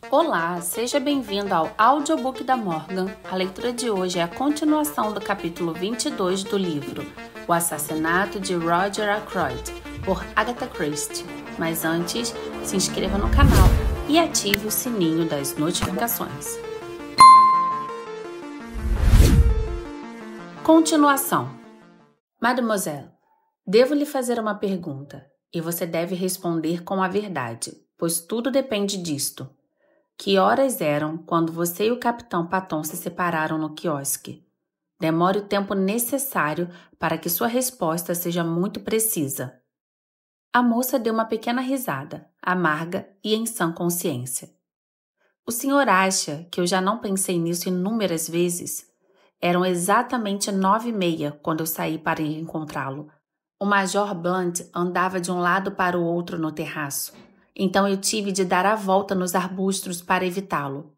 Olá, seja bem-vindo ao Audiobook da Morgan. A leitura de hoje é a continuação do capítulo 22 do livro O Assassinato de Roger Ackroyd, por Agatha Christie. Mas antes, se inscreva no canal e ative o sininho das notificações. Continuação. Mademoiselle, devo lhe fazer uma pergunta, e você deve responder com a verdade, pois tudo depende disto. Que horas eram quando você e o Capitão Paton se separaram no quiosque? Demore o tempo necessário para que sua resposta seja muito precisa. A moça deu uma pequena risada, amarga e em sã consciência. O senhor acha que eu já não pensei nisso inúmeras vezes? Eram exatamente 9h30 quando eu saí para ir encontrá-lo. O Major Blunt andava de um lado para o outro no terraço. Então eu tive de dar a volta nos arbustos para evitá-lo.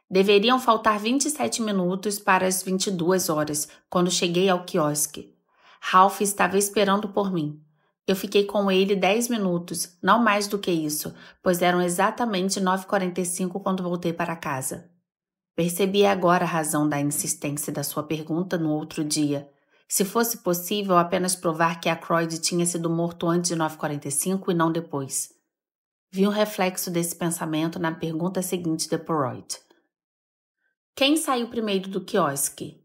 Deveriam faltar 27 minutos para as 22 horas, quando cheguei ao quiosque. Ralph estava esperando por mim. Eu fiquei com ele 10 minutos, não mais do que isso, pois eram exatamente 9h45 quando voltei para casa. Percebi agora a razão da insistência da sua pergunta no outro dia. Se fosse possível apenas provar que Ackroyd tinha sido morto antes de 9h45 e não depois. Vi um reflexo desse pensamento na pergunta seguinte de Poirot. Quem saiu primeiro do quiosque?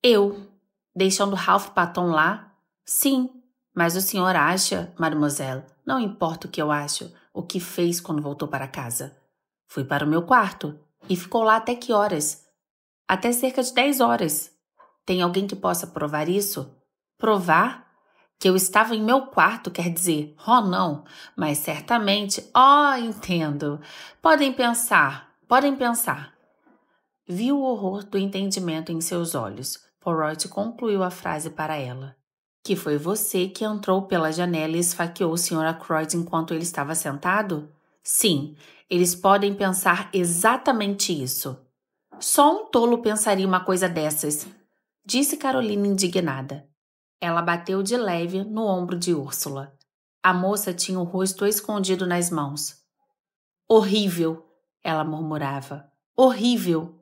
Eu. Deixando Ralph Paton lá? Sim. Mas o senhor acha, mademoiselle, não importa o que eu acho, o que fez quando voltou para casa. Fui para o meu quarto. E ficou lá até que horas? Até cerca de 10 horas. Tem alguém que possa provar isso? Provar? Que eu estava em meu quarto, quer dizer, oh não, mas certamente, entendo. Podem pensar. Vi o horror do entendimento em seus olhos. Poirot concluiu a frase para ela. Que foi você que entrou pela janela e esfaqueou o Sr. Ackroyd enquanto ele estava sentado? Sim, eles podem pensar exatamente isso. Só um tolo pensaria uma coisa dessas, disse Carolina indignada. Ela bateu de leve no ombro de Úrsula. A moça tinha o rosto escondido nas mãos. Horrível, ela murmurava. Horrível.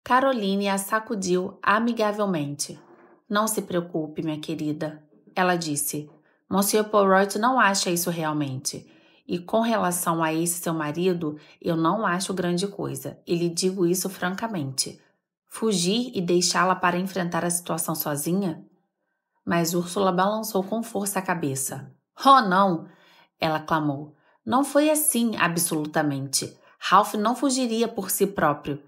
Caroline a sacudiu amigavelmente. Não se preocupe, minha querida, ela disse. Monsieur Poirot não acha isso realmente. E com relação a esse seu marido, eu não acho grande coisa. E lhe digo isso francamente. Fugir e deixá-la para enfrentar a situação sozinha? Mas Úrsula balançou com força a cabeça. Oh, não! Ela clamou. Não foi assim, absolutamente. Ralph não fugiria por si próprio.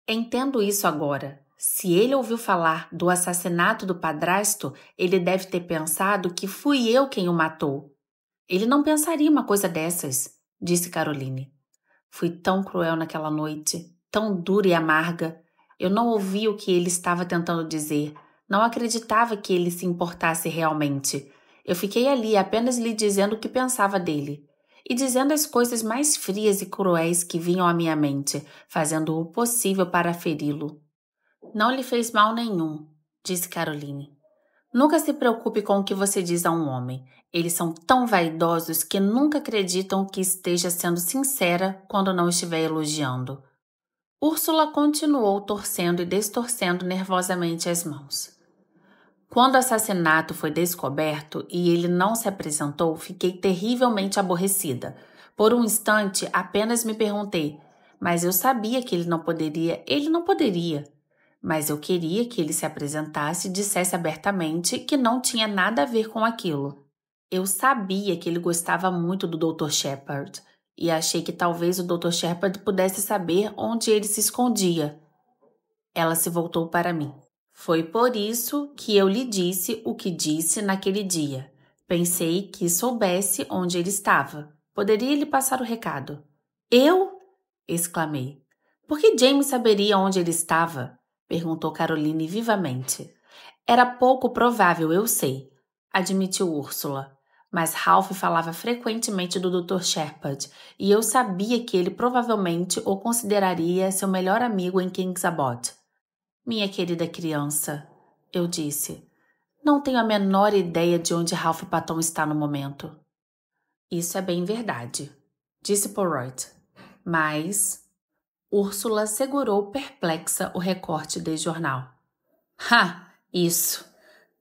Entendo isso agora. Se ele ouviu falar do assassinato do padrasto, ele deve ter pensado que fui eu quem o matou. Ele não pensaria uma coisa dessas, disse Caroline. Fui tão cruel naquela noite, tão dura e amarga. Eu não ouvi o que ele estava tentando dizer. Não acreditava que ele se importasse realmente. Eu fiquei ali apenas lhe dizendo o que pensava dele. E dizendo as coisas mais frias e cruéis que vinham à minha mente, fazendo o possível para feri-lo. Não lhe fez mal nenhum, disse Caroline. Nunca se preocupe com o que você diz a um homem. Eles são tão vaidosos que nunca acreditam que esteja sendo sincera quando não estiver elogiando. Úrsula continuou torcendo e destorcendo nervosamente as mãos. Quando o assassinato foi descoberto e ele não se apresentou, fiquei terrivelmente aborrecida. Por um instante, apenas me perguntei, mas eu sabia que ele não poderia. Mas eu queria que ele se apresentasse e dissesse abertamente que não tinha nada a ver com aquilo. Eu sabia que ele gostava muito do Dr. Shepherd e achei que talvez o Dr. Shepherd pudesse saber onde ele se escondia. Ela se voltou para mim. Foi por isso que eu lhe disse o que disse naquele dia. Pensei que soubesse onde ele estava. Poderia lhe passar o recado. Eu? Exclamei. Por que James saberia onde ele estava? Perguntou Caroline vivamente. Era pouco provável, eu sei, admitiu Úrsula. Mas Ralph falava frequentemente do Dr. Shepherd e eu sabia que ele provavelmente o consideraria seu melhor amigo em King's Abode. Minha querida criança, eu disse, não tenho a menor ideia de onde Ralph Paton está no momento. Isso é bem verdade, disse Poirot. Mas Úrsula segurou perplexa o recorte de jornal. Isso,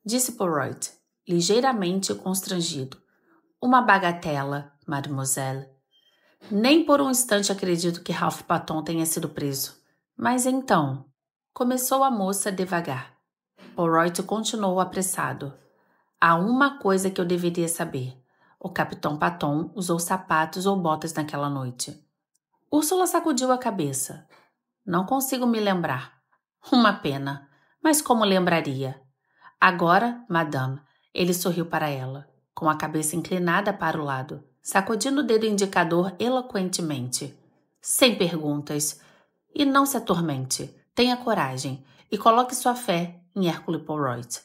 disse Poirot, ligeiramente constrangido. Uma bagatela, mademoiselle. Nem por um instante acredito que Ralph Paton tenha sido preso. Mas então, começou a moça devagar. Poirot continuou apressado. Há uma coisa que eu deveria saber. O capitão Paton usou sapatos ou botas naquela noite. Úrsula sacudiu a cabeça. Não consigo me lembrar. Uma pena, mas como lembraria? Agora, madame, ele sorriu para ela, com a cabeça inclinada para o lado, sacudindo o dedo indicador eloquentemente. Sem perguntas. E não se atormente. Tenha coragem e coloque sua fé em Hercule Poirot.